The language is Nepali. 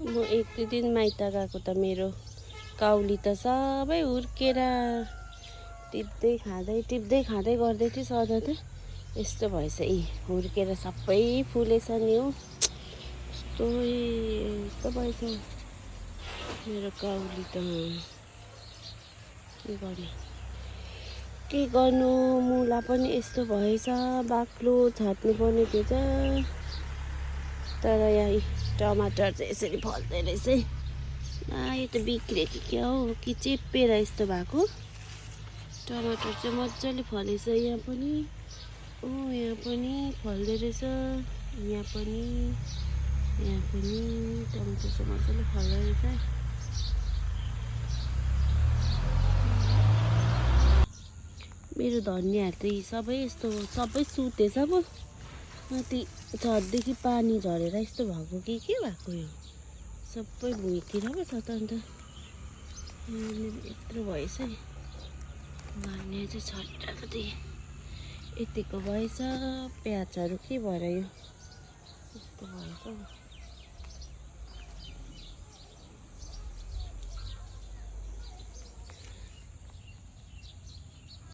म एक दुई दिन माइत गएको त मेरो काउली त सबै हुर्केर टिप्दै खाँदै गर्दै थियो सधैँ त यस्तो भएछ। हुर्केर सबै फुलेछ नि हो। यस्तो भएछ मेरो काउली त। के गर्नु, मुला पनि यस्तो भएछ। बाक्लो छाट्नु पर्ने थिएछ। तर यहाँ टमाटर चाहिँ यसरी फल्दै रहेछ। यो त बिग्रियो कि क्या हो कि चेप्पेर यस्तो भएको। टमाटर चाहिँ मजाले फलेछ। यहाँ पनि यहाँ पनि फल्दै रहेछ। यहाँ पनि टमाटर चाहिँ मजाले फल्दै रहेछ। मेरो धनियाँहरू त सबै यस्तो सबै सुतेछ पो। माथि छतदेखि पानी झरेर यस्तो भएको कि के भएको यो सबै भुइँतिर पो छ त। अन्त यत्रो भएछ नि धनियाँ चाहिँ छटाएको थिएँ यतिको भएछ। प्याजहरू के भएर यो यस्तो भएछ।